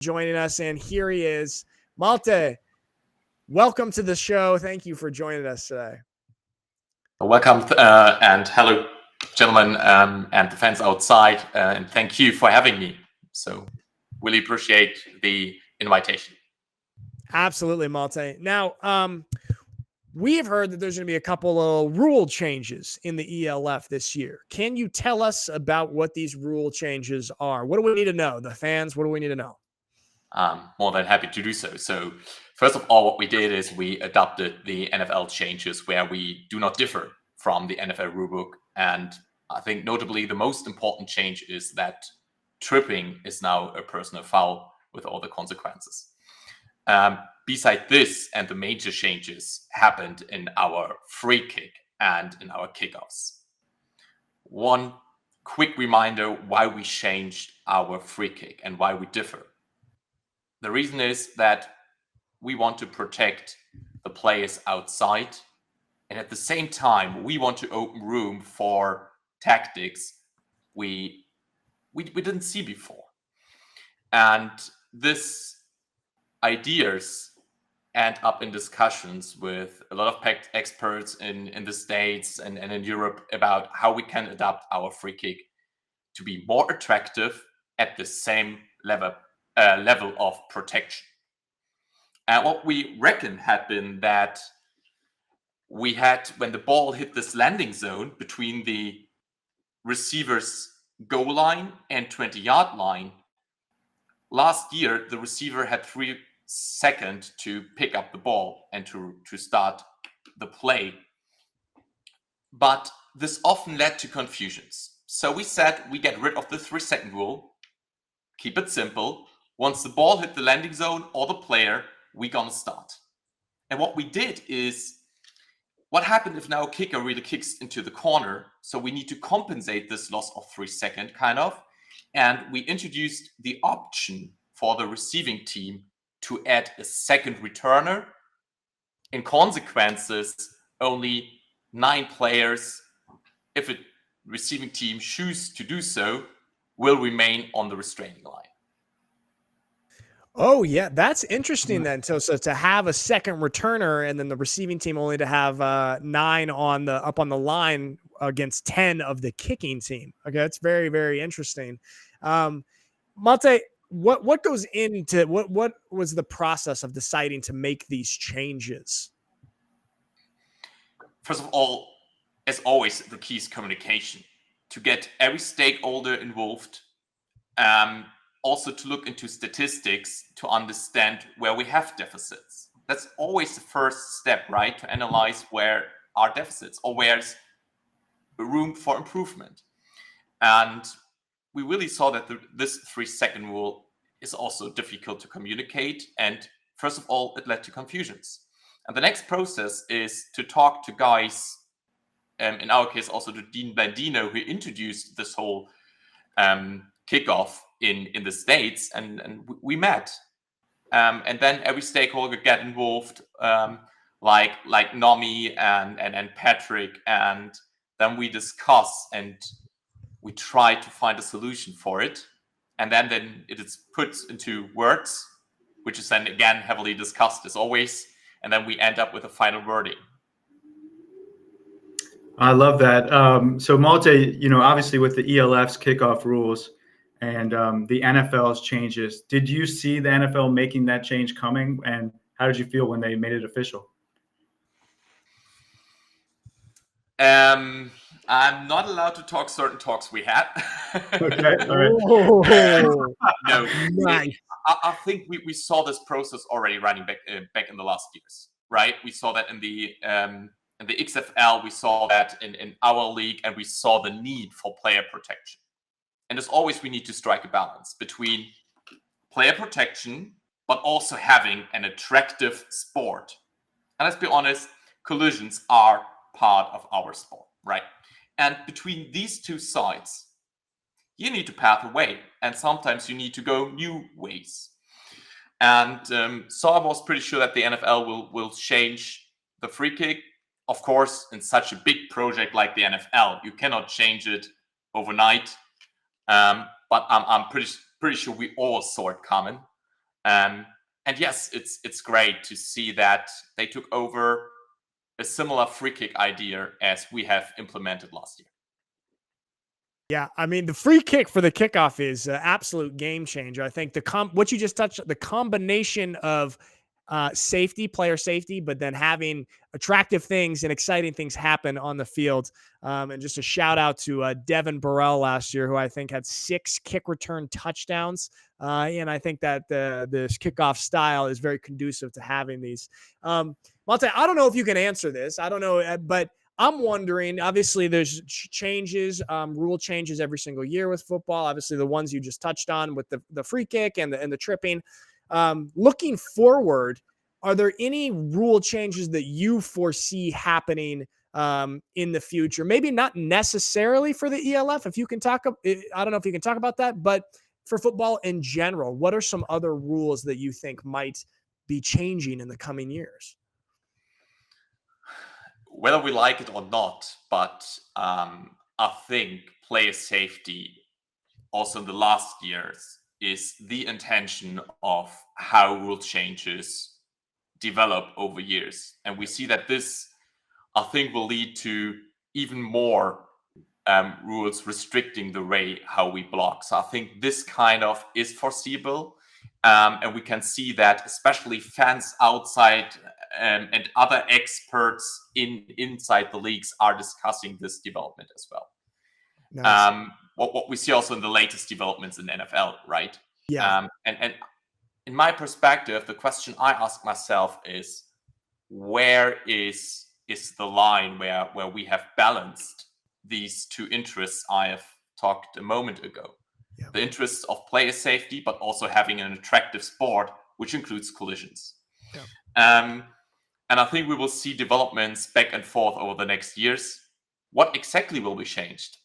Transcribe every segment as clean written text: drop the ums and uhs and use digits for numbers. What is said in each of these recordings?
joining us, and here he is. Malte, welcome to the show. Thank you for joining us today. Welcome and hello, gentlemen, and the fans outside, and thank you for having me. So, really appreciate the invitation. Absolutely, Malte. Now, we have heard that there's going to be a couple of rule changes in the ELF this year. Can you tell us about what these rule changes are? What do we need to know? The fans, what do we need to know? More than happy to do so. So, first of all, what we did is we adopted the NFL changes where we do not differ from the NFL rulebook. And I think notably the most important change is that tripping is now a personal foul with all the consequences. Beside this, and the major changes happened in our free kick and in our kickoffs. One quick reminder why we changed our free kick and why we differ. The reason is that we want to protect the players outside, and at the same time, we want to open room for tactics we didn't see before. And this ideas end up in discussions with a lot of experts in the States and in Europe about how we can adapt our free kick to be more attractive at the same level of protection. And what we reckon had been that we had, when the ball hit this landing zone between the receiver's goal line and 20-yard line, last year the receiver had 3 seconds to pick up the ball and to start the play. But this often led to confusions. So we said we get rid of the 3-second rule, keep it simple. Once the ball hit the landing zone or the player, we're gonna start. And what we did is, what happened if now a kicker really kicks into the corner? So we need to compensate this loss of 3 seconds, kind of. And we introduced the option for the receiving team to add a second returner. In consequences, only 9 players, if a receiving team chooses to do so, will remain on the restraining line. Oh yeah, that's interesting then. So to have a second returner and then the receiving team only to have 9 on the up on the line against 10 of the kicking team. Okay, that's very, very interesting. Malte, what goes into what was the process of deciding to make these changes? First of all, as always, the key is communication. To get every stakeholder involved, also to look into statistics to understand where we have deficits. That's always the first step, right? To analyze where are deficits or where's room for improvement. And we really saw that this 3-second rule is also difficult to communicate. And first of all, it led to confusions. And the next process is to talk to guys, in our case, also to Dean Blandino, who introduced this whole kickoff in the States, and we met. And then every stakeholder get involved, like Nomi and Patrick, and then we discuss and we try to find a solution for it. And then it is put into words, which is then again heavily discussed as always. And then we end up with a final wording. I love that. So Malte, obviously with the ELF's kickoff rules and the NFL's changes, did you see the NFL making that change coming? And how did you feel when they made it official? I'm not allowed to talk certain talks we had. Okay, all right. No, Nice. I think we saw this process already running back in the last years, right? We saw that in the XFL, we saw that in our league, and we saw the need for player protection. And as always, we need to strike a balance between player protection, but also having an attractive sport. And let's be honest, collisions are part of our sport, right? And between these two sides, you need to path a way, and sometimes you need to go new ways. And so I was pretty sure that the NFL will change the free kick. Of course, in such a big project like the NFL, you cannot change it overnight. But I'm pretty sure we all saw it coming. And yes, it's great to see that they took over a similar free kick idea as we have implemented last year. Yeah, I mean, the free kick for the kickoff is an absolute game changer. I think what you just touched, the combination of safety, player safety, but then having attractive things and exciting things happen on the field. And just a shout out to Devin Burrell last year, who I think had 6 kick return touchdowns. And I think that this kickoff style is very conducive to having these. Malte, I don't know if you can answer this. I don't know, but I'm wondering, obviously there's changes, rule changes every single year with football. Obviously the ones you just touched on with the free kick and the tripping. Looking forward, are there any rule changes that you foresee happening in the future? Maybe not necessarily for the ELF. If you can talk, I don't know if you can talk about that, but for football in general, what are some other rules that you think might be changing in the coming years? Whether we like it or not, but I think player safety also in the last years is the intention of how rule changes develop over years. And we see that this, I think, will lead to even more rules restricting the way how we block. So I think this kind of is foreseeable. And we can see that especially fans outside and other experts inside the leagues are discussing this development as well. Nice. What we see also in the latest developments in NFL, right? Yeah. And in my perspective, the question I ask myself is, where is the line where we have balanced these two interests I have talked a moment ago? Yeah. The interests of player safety, but also having an attractive sport, which includes collisions. Yeah. And I think we will see developments back and forth over the next years. What exactly will be changed?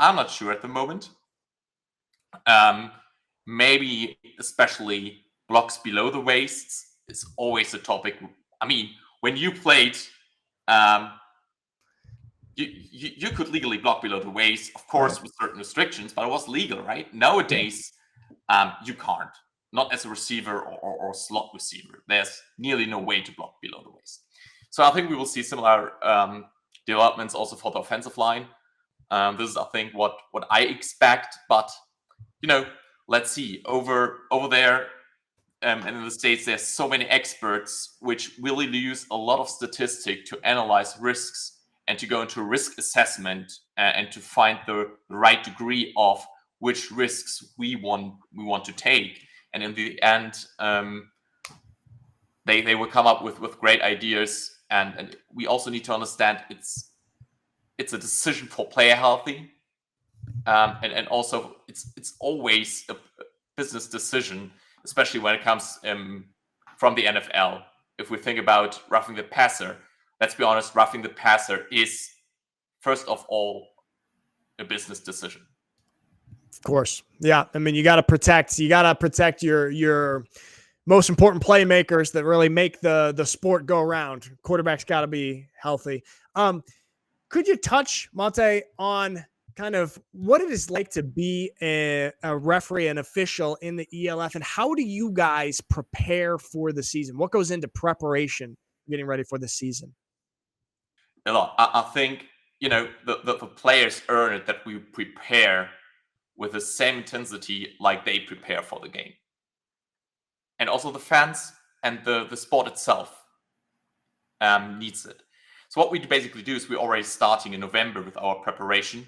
I'm not sure at the moment. Maybe especially blocks below the waists is always a topic. I mean, when you played, you could legally block below the waist, of course, Right. with certain restrictions, but it was legal, right? Nowadays, you can't. Not as a receiver or slot receiver. There's nearly no way to block below the waist. So I think we will see similar developments also for the offensive line. This is, I think, what I expect. But let's see. Over there, and in the States, there's so many experts which really use a lot of statistic to analyze risks and to go into risk assessment and to find the right degree of which risks we want to take. And in the end, they will come up with great ideas. And we also need to understand it's a decision for player healthy. And also it's always a business decision, especially when it comes from the NFL. If we think about roughing the passer, let's be honest, roughing the passer is first of all a business decision. Of course. Yeah. I mean, you got to protect your most important playmakers that really make the sport go around. Quarterback's got to be healthy. Could you touch, Malte, on kind of what it is like to be a referee, an official in the ELF, and how do you guys prepare for the season? What goes into preparation, getting ready for the season? A lot. I think, the players earn it that we prepare with the same intensity like they prepare for the game. And also the fans and the sport itself needs it. So what we basically do is we're already starting in November with our preparation.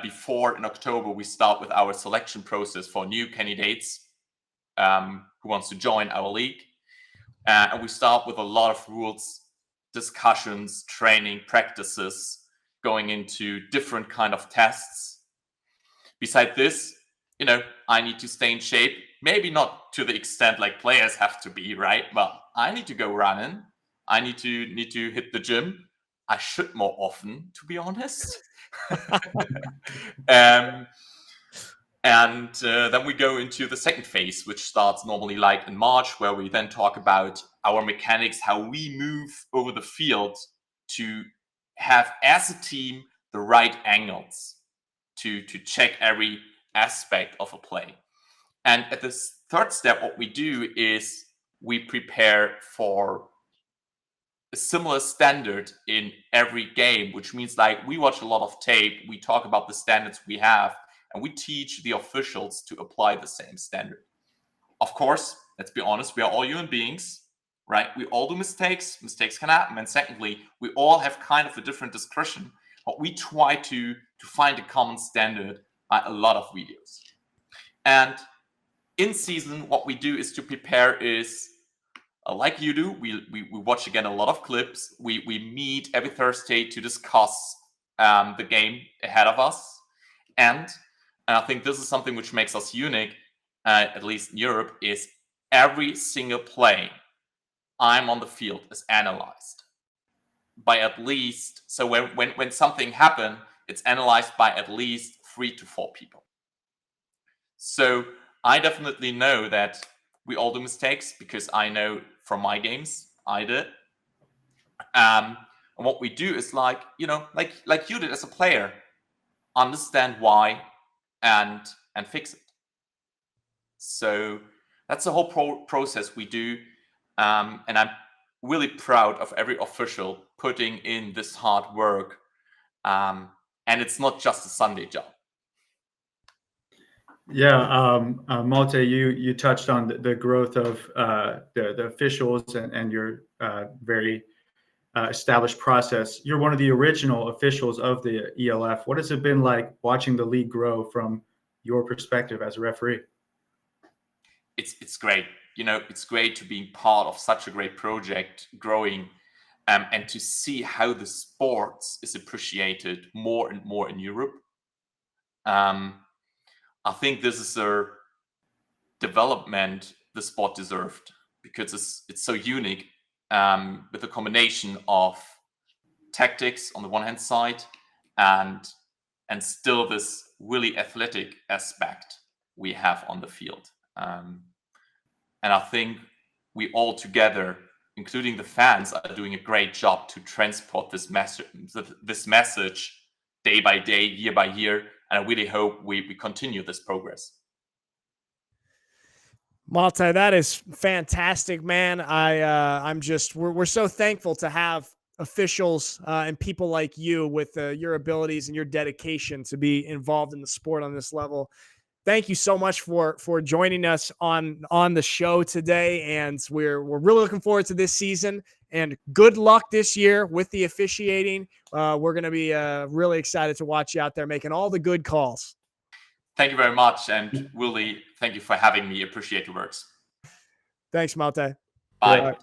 Before in October, we start with our selection process for new candidates who wants to join our league. And we start with a lot of rules, discussions, training, practices, going into different kind of tests. Beside this, I need to stay in shape. Maybe not to the extent like players have to be, right? But I need to go running. I need to hit the gym. I should more often, to be honest. And then we go into the second phase, which starts normally like in March, where we then talk about our mechanics, how we move over the field to have, as a team, the right angles to check every aspect of a play. And at this third step, what we do is we prepare for a similar standard in every game, which means like we watch a lot of tape, we talk about the standards we have, and we teach the officials to apply the same standard. Of course, let's be honest, we are all human beings, right? We all do mistakes. Mistakes can happen. And secondly, we all have kind of a different discretion, but we try to find a common standard by a lot of videos. And in season, what we do is to prepare is, like you do, we watch again a lot of clips. We meet every Thursday to discuss the game ahead of us. And I think this is something which makes us unique, at least in Europe, is every single play I'm on the field is analyzed by at least, so when something happened, it's analyzed by at least 3 to 4 people. So I definitely know that we all do mistakes, because I know from my games I did. And what we do is like you did as a player, understand why and fix it. So that's the whole process we do. And I'm really proud of every official putting in this hard work. And it's not just a Sunday job. Yeah, Malte, you touched on the growth of the officials and your very established process. You're one of the original officials of the ELF. What has it been like watching the league grow from your perspective as a referee? It's great. It's great to be part of such a great project growing, and to see how the sports is appreciated more and more in Europe. I think this is a development the sport deserved, because it's so unique, with a combination of tactics on the one hand side and still this really athletic aspect we have on the field. And I think we all together, including the fans, are doing a great job to transport this message day by day, year by year. And I really hope we continue this progress. Malte, that is fantastic, man. We're so thankful to have officials and people like you with your abilities and your dedication to be involved in the sport on this level. Thank you so much for joining us on the show today, and we're really looking forward to this season. And good luck this year with the officiating. We're going to be really excited to watch you out there making all the good calls. Thank you very much, and Willie, thank you for having me. Appreciate your works. Thanks, Malte. Bye.